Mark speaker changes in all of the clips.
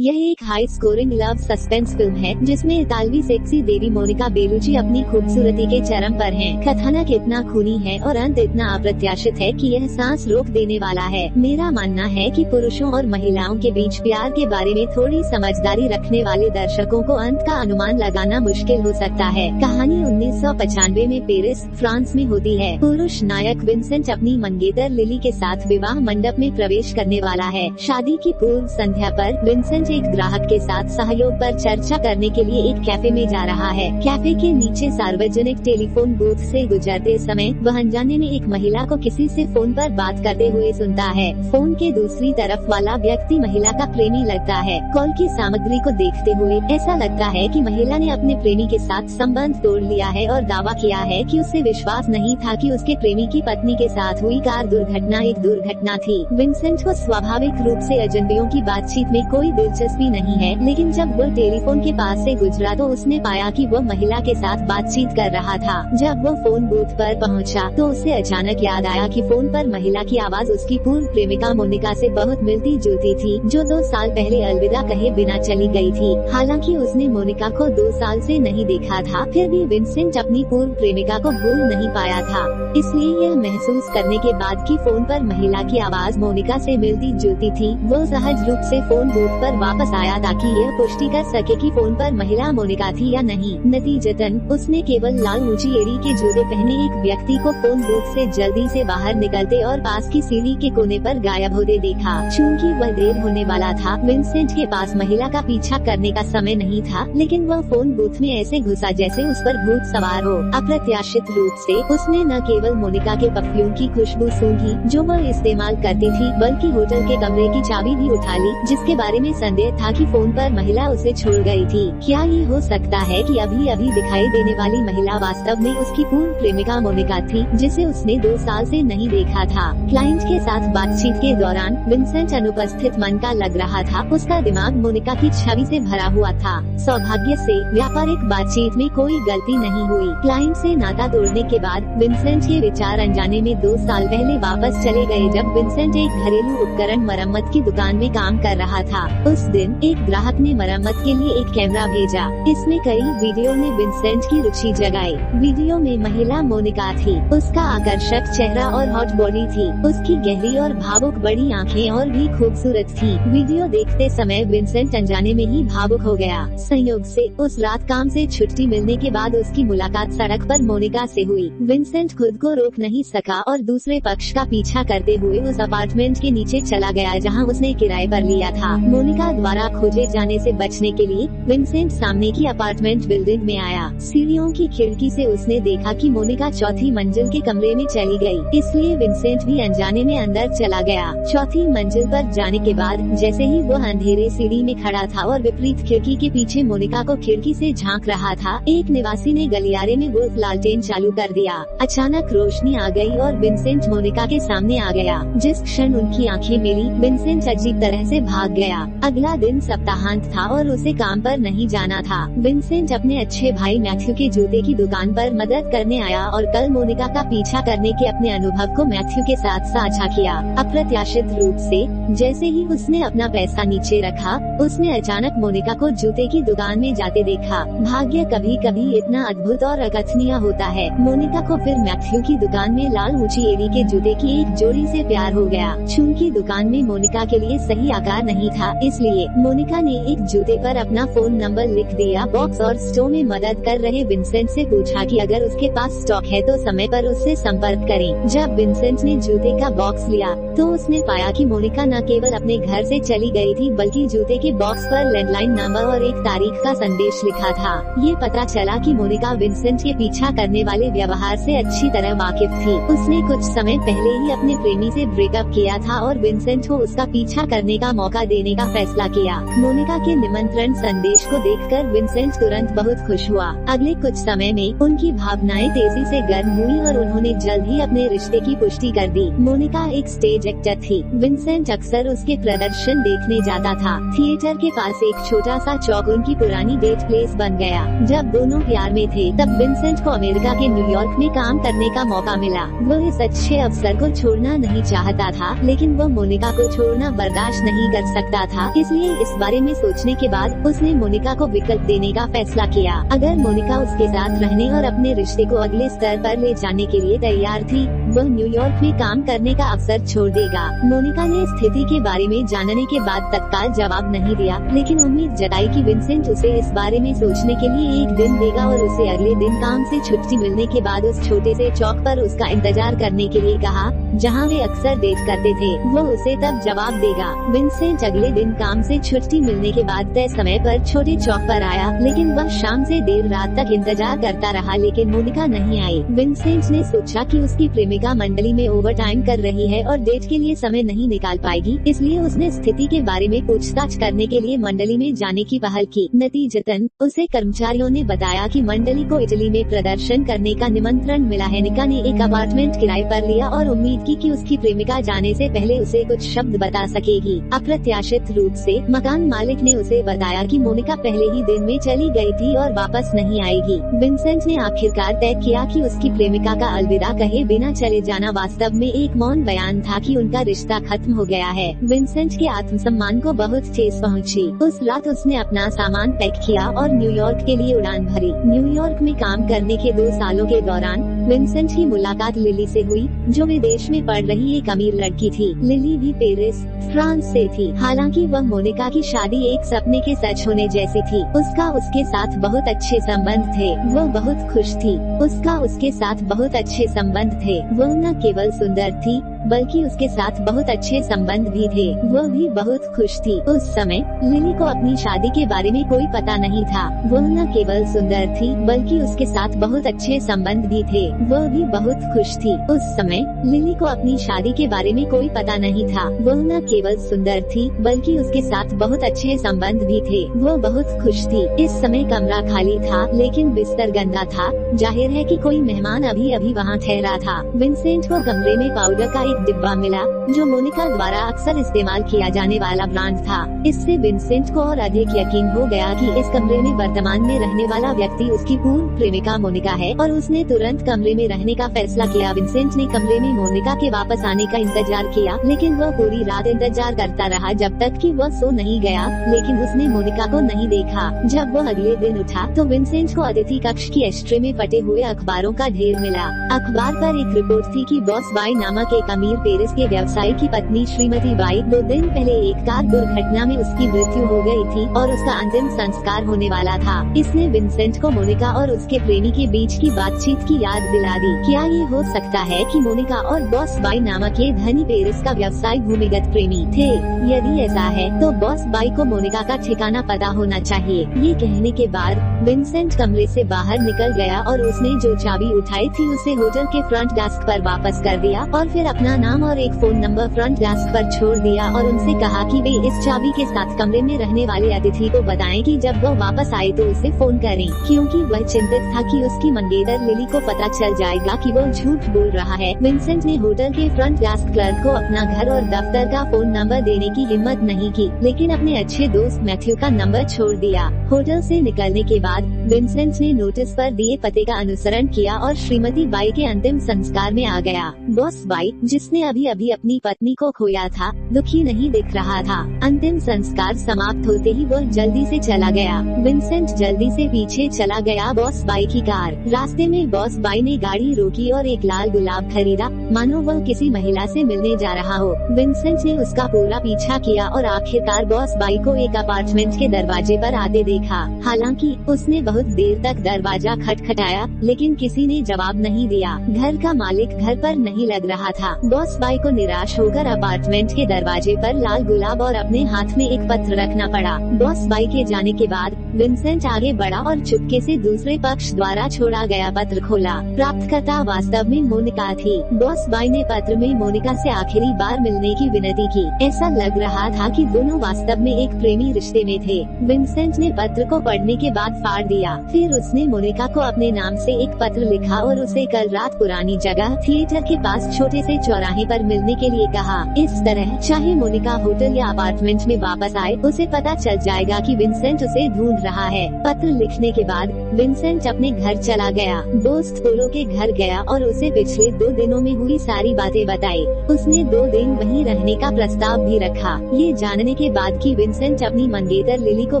Speaker 1: यह एक high scoring love suspense film है जिसमें इतालवी सेक्सी देवी मोनिका बेलुची अपनी खूबसूरती के चरम पर हैं। कथानक इतना खूनी है और अंत इतना अप्रत्याशित है कि यह सांस रोक देने वाला है। मेरा मानना है कि पुरुषों और महिलाओं के बीच प्यार के बारे में थोड़ी समझदारी रखने वाले दर्शकों को अंत का अनुमान लगाना मुश्किल हो सकता है। कहानी 1995 में पेरिस, फ्रांस में होती है। पुरुष नायक विंसेंट अपनी मंगेतर लिली के साथ विवाह मंडप में प्रवेश करने वाला है। शादी की पूर्व संध्या पर विंसेंट एक ग्राहक के साथ सहयोग पर चर्चा करने के लिए एक कैफे में जा रहा है। कैफे के नीचे सार्वजनिक टेलीफोन बूथ से गुजरते समय वह अनजाने में एक महिला को किसी से फोन पर बात करते हुए सुनता है। फोन के दूसरी तरफ वाला व्यक्ति महिला का प्रेमी लगता है। कॉल की सामग्री को देखते हुए ऐसा लगता है कि महिला ने अपने प्रेमी के साथ संबंध तोड़ लिया है और दावा किया है कि उसे विश्वास नहीं था कि उसके प्रेमी की पत्नी के साथ हुई कार दुर्घटना एक दुर्घटना थी। विंसेंट को स्वाभाविक रूप से अजनबियों की बातचीत में कोई दिलचस्पी नहीं है, लेकिन जब वो टेलीफोन के पास से गुजरा तो उसने पाया कि वो महिला के साथ बातचीत कर रहा था। जब वो फोन बूथ पर पहुंचा तो उसे अचानक याद आया कि फोन पर महिला की आवाज उसकी पूर्व प्रेमिका मोनिका से बहुत मिलती जुलती थी, जो 2 साल पहले अलविदा कहे बिना चली गई थी। हालांकि उसने मोनिका को 2 साल से नहीं देखा था, फिर भी विंसेंट अपनी पूर्व प्रेमिका को भूल नहीं पाया था। इसलिए यह महसूस करने के बाद कि फोन पर महिला की आवाज मोनिका से मिलती जुलती थी, वो सहज रूप से फोन बूथ पर वापस आया ताकि यह पुष्टि कर सके कि फोन पर महिला मोनिका थी या नहीं। नतीजतन उसने केवल लाल ऊंची एड़ी के जूते पहने एक व्यक्ति को फोन बूथ से जल्दी से बाहर निकलते और पास की सीढ़ी के कोने पर गायब होते देखा। चूंकि वह देर होने वाला था, विंसेंट के पास महिला का पीछा करने का समय नहीं था, लेकिन वह फोन बूथ में ऐसे घुसा जैसे उस पर भूत सवार हो। अप्रत्याशित रूप से उसने न केवल मोनिका के परफ्यूम की खुशबू सूंघी जो वह इस्तेमाल करती थी, बल्कि होटल के कमरे की चाबी भी उठा ली, जिसके बारे में संदेह था कि फोन पर महिला उसे छोड़ गई थी। क्या ये हो सकता है कि अभी अभी दिखाई देने वाली महिला वास्तव में उसकी पूर्व प्रेमिका मोनिका थी, जिसे उसने 2 साल से नहीं देखा था। क्लाइंट के साथ बातचीत के दौरान विंसेंट अनुपस्थित मन का लग रहा था। उसका दिमाग मोनिका की छवि से भरा हुआ था। सौभाग्य से व्यापारिक बातचीत में कोई गलती नहीं हुई। क्लाइंट से नाता तोड़ने के बाद विंसेंट के विचार अनजाने में 2 साल पहले वापस चले गए, जब विंसेंट एक घरेलू उपकरण मरम्मत की दुकान में काम कर रहा था। उस दिन एक ग्राहक ने मरम्मत के लिए एक कैमरा भेजा। इसमें कई वीडियो ने विंसेंट की रुचि जगाई। वीडियो में महिला मोनिका थी। उसका आकर्षक चेहरा और हॉट बॉडी थी। उसकी गहरी और भावुक बड़ी आंखें और भी खूबसूरत थी। वीडियो देखते समय विंसेंट अनजाने में ही भावुक हो गया। संयोग से उस रात काम से छुट्टी मिलने के बाद उसकी मुलाकात सड़क पर मोनिका से हुई। विंसेंट खुद को रोक नहीं सका और दूसरे पक्ष का पीछा करते हुए उस अपार्टमेंट के नीचे चला गया जहां उसने किराए पर लिया था। मोनिका द्वारा खोजे जाने से बचने के लिए विंसेंट सामने की अपार्टमेंट बिल्डिंग में आया। सीढ़ियों की खिड़की से उसने देखा कि मोनिका चौथी मंजिल के कमरे में चली गई, इसलिए विंसेंट भी अनजाने में अंदर चला गया। चौथी मंजिल पर जाने के बाद जैसे ही वो अंधेरे सीढ़ी में खड़ा था और विपरीत खिड़की के पीछे मोनिका को खिड़की से झांक रहा था, एक निवासी ने गलियारे में वुल्फ लालटेन चालू कर दिया। अचानक रोशनी आ गई और विंसेंट मोनिका के सामने आ गया। जिस क्षण उनकी आंखें मिली, विंसेंट अजीब तरह से भाग गया। अगला दिन सप्ताहांत था और उसे काम पर नहीं जाना था। विंसेंट अपने अच्छे भाई मैथ्यू के जूते की दुकान पर मदद करने आया और कल मोनिका का पीछा करने के अपने अनुभव को मैथ्यू के साथ साझा किया। अप्रत्याशित रूप से जैसे ही उसने अपना पैसा नीचे रखा, उसने अचानक मोनिका को जूते की दुकान में जाते देखा। भाग्य कभी कभी इतना अद्भुत और अकथनीय होता है। मोनिका को फिर मैथ्यू की दुकान में लाल ऊंची एड़ी के जूते की एक जोड़ी से प्यार हो गया। चूंकि दुकान में मोनिका के लिए सही आकार नहीं था, इसलिए मोनिका ने एक जूते पर अपना फोन नंबर लिख दिया। बॉक्स और स्टोर में मदद कर रहे विंसेंट से पूछा कि अगर उसके पास स्टॉक है तो समय पर उससे संपर्क करें। जब विंसेंट ने जूते का बॉक्स लिया तो उसने पाया कि मोनिका न केवल अपने घर से चली गई थी, बल्कि जूते के बॉक्स पर लैंडलाइन नंबर और एक तारीख का संदेश लिखा था। ये पता चला कि मोनिका विंसेंट के पीछा करने वाले व्यवहार से अच्छी तरह वाकिफ थी। उसने कुछ समय पहले ही अपने प्रेमी से ब्रेकअप किया था और विंसेंट को उसका पीछा करने का मौका देने का फैसला किया। मोनिका के निमंत्रण संदेश को देखकर विंसेंट तुरंत बहुत खुश हुआ। अगले कुछ समय में उनकी भावनाएं तेजी से गर्म हुई और उन्होंने जल्द ही अपने रिश्ते की पुष्टि कर दी। मोनिका एक स्टेज एक्टर थी। विंसेंट अक्सर उसके प्रदर्शन देखने जाता था। थिएटर के पास एक छोटा सा चौक उनकी पुरानी डेट प्लेस बन गया। जब दोनों प्यार में थे तब विंसेंट को अमेरिका के न्यूयॉर्क में काम करने का मौका मिला। वो इस अच्छे अवसर को छोड़ना नहीं चाहता था, लेकिन वो मोनिका को छोड़ना बर्दाश्त नहीं कर सकता था। इसलिए इस बारे में सोचने के बाद उसने मोनिका को विकल्प देने का फैसला किया। अगर मोनिका उसके साथ रहने और अपने रिश्ते को अगले स्तर पर ले जाने के लिए तैयार थी, वह न्यूयॉर्क में काम करने का अवसर छोड़ देगा। मोनिका ने स्थिति के बारे में जानने के बाद तत्काल जवाब नहीं दिया, लेकिन उम्मीद जताई कि विंसेंट उसे इस बारे में सोचने के लिए एक दिन देगा और उसे अगले दिन काम से छुट्टी मिलने के बाद उस छोटे से चौक पर उसका इंतजार करने के लिए कहा, जहां वे अक्सर डेट करते थे। वो उसे तब जवाब देगा। विंसेंट अगले दिन काम से छुट्टी मिलने के बाद तय समय पर छोटे चौक पर आया, लेकिन वह शाम से देर रात तक इंतजार करता रहा, लेकिन मोनिका नहीं आई। विंसेंट ने सोचा कि उसकी प्रेमिका मंडली में ओवर टाइम कर रही है और डेट के लिए समय नहीं निकाल पाएगी, इसलिए उसने स्थिति के बारे में पूछताछ करने के लिए मंडली में जाने की पहल की। नतीजतन उसे कर्मचारियों ने बताया कि मंडली को इटली में प्रदर्शन करने का निमंत्रण मिला है। निका ने एक अपार्टमेंट किराए पर लिया और उम्मीद की कि उसकी प्रेमिका जाने से पहले उसे कुछ शब्द बता सकेगी। अप्रत्याशित रूप से मकान मालिक ने उसे बताया कि मोनिका पहले ही दिन में चली गई थी और वापस नहीं आएगी। विंसेंट ने आखिरकार तय किया कि उसकी प्रेमिका का अलविदा कहे बिना चले जाना वास्तव में एक मौन बयान था कि उनका रिश्ता खत्म हो गया है। विंसेंट के आत्मसम्मान को बहुत ठेस पहुंची। उस रात उसने अपना सामान पैक किया और न्यूयॉर्क के लिए उड़ान भरी। न्यूयॉर्क में काम करने के 2 सालों के दौरान विंसेंट की मुलाकात लिली से हुई, जो विदेश में पढ़ रही एक अमीर लड़की थी। लिली भी पेरिस, फ्रांस से थी। हालांकि वह मोनिका की शादी एक सपने के सच होने जैसी थी। उसका उसके साथ बहुत अच्छे संबंध थे। वह बहुत खुश थी। उसका उसके साथ बहुत अच्छे संबंध थे। वह न केवल सुंदर थी, बल्कि उसके साथ बहुत अच्छे संबंध भी थे। वह भी बहुत खुश थी। उस समय लिली को अपनी शादी के बारे में कोई पता नहीं था। वह न केवल सुंदर थी, बल्कि उसके साथ बहुत अच्छे संबंध भी थे। वह भी बहुत खुश थी। उस समय लिली को अपनी शादी के बारे में कोई पता नहीं था। वह न केवल सुंदर थी, बल्कि उसके साथ बहुत अच्छे संबंध भी थे। वह बहुत खुश थी। इस समय कमरा खाली था, लेकिन बिस्तर गंदा था। जाहिर है कि कोई मेहमान अभी अभी वहाँ ठहरा था। विंसेंट को कमरे में पाउडर का एक डिब्बा मिला, जो मोनिका द्वारा अक्सर इस्तेमाल किया जाने वाला ब्रांड था। इससे विंसेंट को और अधिक यकीन हो गया कि इस कमरे में वर्तमान में रहने वाला व्यक्ति उसकी पूर्व प्रेमिका मोनिका है, और उसने तुरंत कमरे में रहने का फैसला किया। विंसेंट ने कमरे में मोनिका के वापस आने का इंतजार किया, लेकिन वह पूरी रात इंतजार करता रहा जब तक कि वह सो नहीं गया, लेकिन उसने मोनिका को नहीं देखा। जब वह अगले दिन उठा तो विंसेंट को अतिथि कक्ष की एस्ट्रे में फटे हुए अखबारों का ढेर मिला। अखबार पर एक रिपोर्ट थी कि बॉस बाई नामक एक अमीर पेरिस के व्यवसायी की पत्नी श्रीमती बाई 2 दिन पहले एक कार दुर्घटना में उसकी मृत्यु हो गई थी और उसका अंतिम संस्कार होने वाला था। इसने विंसेंट को मोनिका और उसके प्रेमी के बीच की बातचीत की याद दिला दी। क्या ये हो सकता है कि मोनिका और बॉस बाई नामक ये धनी पेरिस का व्यवसाय भूमिगत प्रेमी थे? यदि ऐसा है तो बॉस बाई को मोनिका का ठिकाना पता होना चाहिए। ये कहने के बाद विंसेंट कमरे से बाहर निकल गया और उसने जो चाबी उठाई थी उसे होटल के फ्रंट डेस्क पर वापस कर दिया और फिर अपना नाम और एक फोन नंबर फ्रंट डेस्क पर छोड़ दिया और उनसे कहा कि वे इस चाबी के साथ कमरे में रहने वाले अतिथि को बताएं कि जब वह वापस आए तो उसे फोन करें, क्योंकि वह चिंतित था कि उसकी मंगेतर लिली को पता चल जाएगा कि वह झूठ बोल रहा है। विंसेंट ने होटल के फ्रंट डेस्क क्लर्क को अपना घर और दफ्तर का फोन नंबर देने की हिम्मत नहीं की, लेकिन अपने अच्छे दोस्त मैथ्यू का नंबर छोड़ दिया। होटल से निकलने के बाद विंसेंट ने नोटिस पर दिए पते का अनुसरण किया और श्रीमती बाई के अंतिम संस्कार में आ गया। बॉस बाई, जिसने अभी अभी अपनी पत्नी को खोया था, दुखी नहीं दिख रहा था। अंतिम संस्कार समाप्त होते ही वह जल्दी से चला गया। विंसेंट जल्दी से पीछे चला गया बॉस बाई की कार। रास्ते में बॉस बाई ने गाड़ी रोकी और एक लाल गुलाब खरीदा, मानो वह किसी महिला से मिलने जा रहा हो। विंसेंट ने उसका पूरा पीछा किया और आखिरकार बॉस बाई को एक अपार्टमेंट के दरवाजे पर आते देखा। हालांकि उसने बहुत देर तक दरवाजा खटखटाया, लेकिन किसी ने जवाब नहीं दिया। घर का मालिक घर पर नहीं लग रहा था। बॉस बाई को निराश होकर अपार्टमेंट के दरवाजे पर लाल गुलाब और अपने हाथ में एक पत्र रखना पड़ा। बॉस बाई के जाने के बाद विंसेंट आगे बढ़ा और चुपके से दूसरे पक्ष द्वारा छोड़ा गया पत्र खोला। प्राप्तकर्ता वास्तव में मोनिका थी। बॉस बाई ने पत्र में मोनिका से आखिरी बार मिलने की विनती की। ऐसा लग रहा था कि दोनों वास्तव में एक प्रेमी रिश्ते में थे। विंसेंट ने पत्र को पढ़ने के बाद फाड़ दिया। फिर उसने मोनिका को अपने नाम से एक पत्र लिखा और उसे कल रात पुरानी जगह थिएटर के पास छोटे से चौराहे पर मिलने के लिए कहा। इस तरह चाहे मोनिका होटल या अपार्टमेंट में वापस आए, उसे पता चल जाएगा कि विंसेंट उसे ढूंढ रहा है। पत्र लिखने के बाद विंसेंट अपने घर चला गया। दोस्त पोलो के घर गया और उसे पिछले 2 दिनों में हुई सारी बातें बताई। उसने 2 दिन वहीं रहने का प्रस्ताव भी रखा। ये जानने के बाद कि विंसेंट अपनी मंगेतर लिली को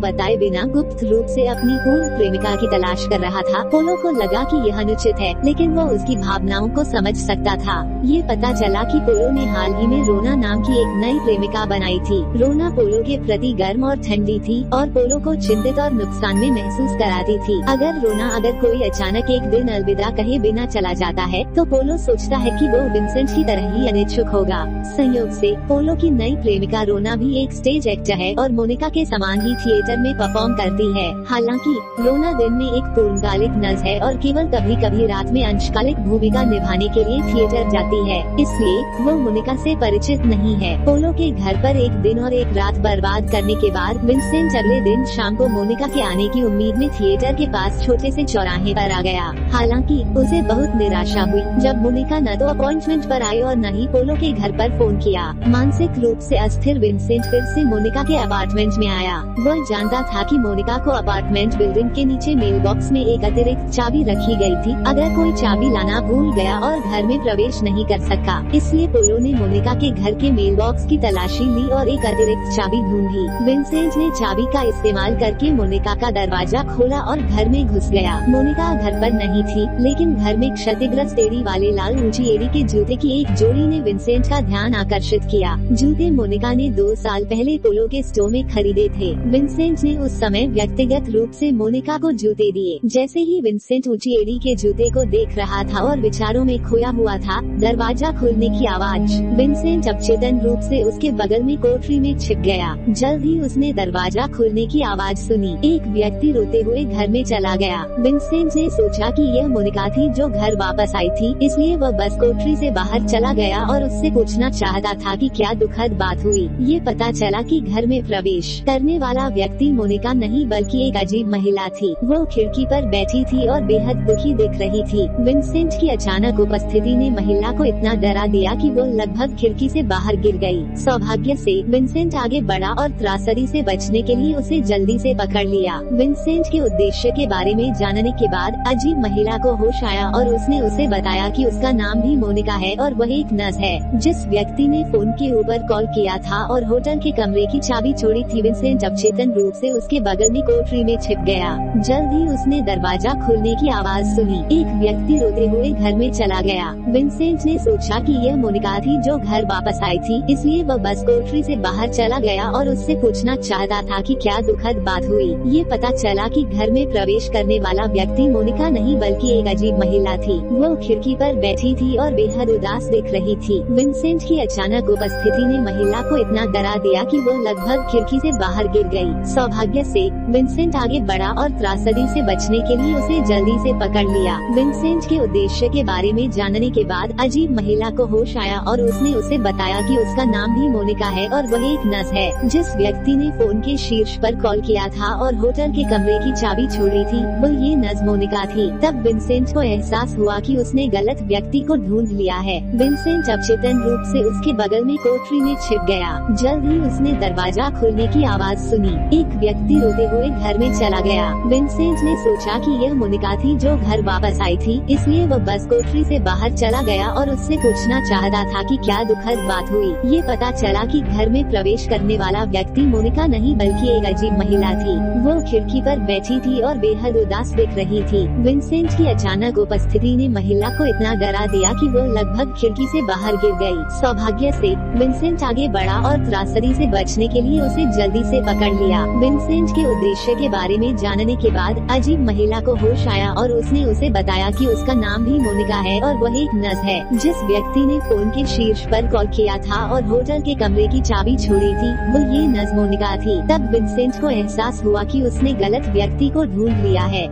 Speaker 1: बताए बिना गुप्त रूप से अपनी पूर्व प्रेमिका की तलाश कर रहा था, पोलो को लगा कि यह अनुचित है, लेकिन वो उसकी भावनाओं को समझ सकता था। ये पता चला कि पोलो ने हाल ही में रोना नाम की एक नई प्रेमिका बनाई थी। रोना पोलो के प्रति गर्म और ठंडी थी और पोलो को चिंतित और नुकसान में महसूस कराती थी। अगर कोई अचानक एक दिन अलविदा कहे बिना चला जाता है, तो पोलो सोचता है कि वो विंसेंट की तरह ही अनिच्छुक होगा। संयोग से पोलो की नई प्रेमिका रोना भी एक स्टेज एक्टर है और मोनिका के समान ही थिएटर में परफॉर्म करती है। हालांकि रोना दिन में एक पूर्णकालिक नर्स है और केवल कभी कभी रात में अंशकालिक भूमिका निभाने के लिए थिएटर जाती है, इसलिए वो मोनिका से परिचित नहीं है। पोलो के घर पर एक दिन और एक रात बर्बाद करने के बाद विंसेंट अगले दिन शाम को मोनिका के आने की उम्मीद में थिएटर के पास छोटे से चौराहे पर आ गया। हालांकि उसे बहुत निराशा हुई जब मोनिका न तो अपॉइंटमेंट पर आई और न ही पोलो के घर पर फोन किया। मानसिक रूप से अस्थिर विंसेंट फिर से मोनिका के अपार्टमेंट में आया। वह जानता था कि मोनिका को अपार्टमेंट बिल्डिंग के नीचे मेल बॉक्स में एक अतिरिक्त चाबी रखी गई थी। अगर कोई चाबी लाना भूल गया और घर में प्रवेश नहीं कर सका, इसलिए पोलो ने मोनिका के घर के मेल बॉक्स की तलाशी ली और एक अतिरिक्त चाबी ढूंढी। विंसेंट ने चाबी का इस्तेमाल करके मोनिका का दरवाजा खोला और घर में घुस गया। मोनिका घर पर नहीं थी, लेकिन घर में क्षतिग्रस्त एड़ी वाले लाल ऊंची एड़ी के जूते की एक जोड़ी ने विंसेंट का ध्यान आकर्षित किया। जूते मोनिका ने 2 साल पहले पोलो के स्टोर में खरीदे थे। विंसेंट ने उस समय व्यक्तिगत रूप से मोनिका को जूते दिए। जैसे ही विंसेंट ऊंची एड़ी के जूते को देख रहा था और विचारों में खोया हुआ था, दरवाजा खुलने की आवाज। विंसेंट अचेतन रूप से उसके बगल में कोठरी में छिप गया। जल्द ही उसने दरवाजा खुलने की आवाज सुनी। एक व्यक्ति रोते हुए घर में चला गया। विंसेंट ने सोचा कि यह मोनिका थी जो घर वापस आई थी, इसलिए वह बस कोठरी से बाहर चला गया और उससे पूछना चाहता था कि क्या दुखद बात हुई। ये पता चला कि घर में प्रवेश करने वाला व्यक्ति मोनिका नहीं बल्कि एक अजीब महिला थी। वो खिड़की पर बैठी थी और बेहद दुखी दिख रही थी। विंसेंट की अचानक उपस्थिति ने महिला को इतना डरा दिया कि वो लगभग खिड़की से बाहर गिर गई। सौभाग्य से विंसेंट आगे बढ़ा और त्रासदी से बचने के लिए उसे जल्दी से पकड़ लिया। विंसेंट के उद्देश्य के बारे में जानने के बाद अजीब महिला को होश आया और उसने उसे बताया कि उसका नाम भी मोनिका है और वह एक नर्स है। जिस व्यक्ति ने फोन के ऊपर कॉल किया था और होटल के कमरे की चाबी छोड़ी थी, विंसेंट अचेतन रूप से उसके बगल में कोठरी में छिप गया। जल्द ही उसने दरवाजा खुलने की आवाज सुनी। एक व्यक्ति रोते हुए घर में चला गया। विंसेंट ने सोचा कि यह मोनिका थी जो घर वापस आई थी, इसलिए वह बस कोठरी से बाहर चला गया और उससे पूछना चाहता था कि क्या दुखद बात हुई। ये पता चला कि घर में प्रवेश करने वाला व्यक्ति मोनिका नहीं बल्कि एक अजीब महिला थी। वो खिड़की पर बैठी थी और बेहद उदास दिख रही थी। विंसेंट की अचानक उपस्थिति ने महिला को इतना डरा दिया कि वो लगभग खिड़की से बाहर गिर गई। सौभाग्य से विंसेंट आगे बढ़ा और त्रासदी से बचने के लिए उसे जल्दी से पकड़ लिया। विंसेंट के उद्देश्य के बारे में जानने के बाद अजीब महिला को होश आया और उसने उसे बताया कि उसका नाम भी मोनिका है और वह एक नर्स है। जिस व्यक्ति ने फोन के शीर्ष पर कॉल किया था और होटल के कमरे की चाबी छोड़ी थी, वो ये नर्स मोनिका थी। तब विंसेंट को एहसास हुआ कि उसने गलत व्यक्ति को ढूंढ लिया है। विंसेंट अचेतन रूप से उसके बगल में कोठरी में छिप गया। जल्द ही उसने दरवाजा खोलने की आवाज सुनी। एक व्यक्ति रोते हुए घर में चला गया। विंसेंट ने सोचा कि यह मोनिका थी जो घर वापस आई थी, इसलिए वह बस कोठरी से बाहर चला गया और उससे पूछना चाहता था कि क्या दुखद बात हुई। ये पता चला कि घर में प्रवेश करने वाला व्यक्ति मोनिका नहीं बल्कि एक अजीब महिला थी। वो खिड़की पर बैठी थी और बेहद उदास दिख रही थी। विंसेंट की अचानक उपस्थिति ने महिला को इतना डरा दिया कि वो लगभग खिड़की से बाहर गिर गई। सौभाग्य से विंसेंट आगे बढ़ा और त्रासदी से बचने के लिए उसे जल्दी से पकड़ लिया। विंसेंट के उद्देश्य के बारे में जानने के बाद अजीब महिला को होश आया और उसने उसे बताया कि उसका नाम भी मोनिका है और वह एक नर्स है। जिस व्यक्ति ने फोन के शीर्ष पर कॉल किया था और होटल के कमरे की चाबी छोड़ी थी, वो ये नर्स मोनिका थी। तब विंसेंट को एहसास हुआ कि उसने गलत व्यक्ति को ढूंढ लिया है।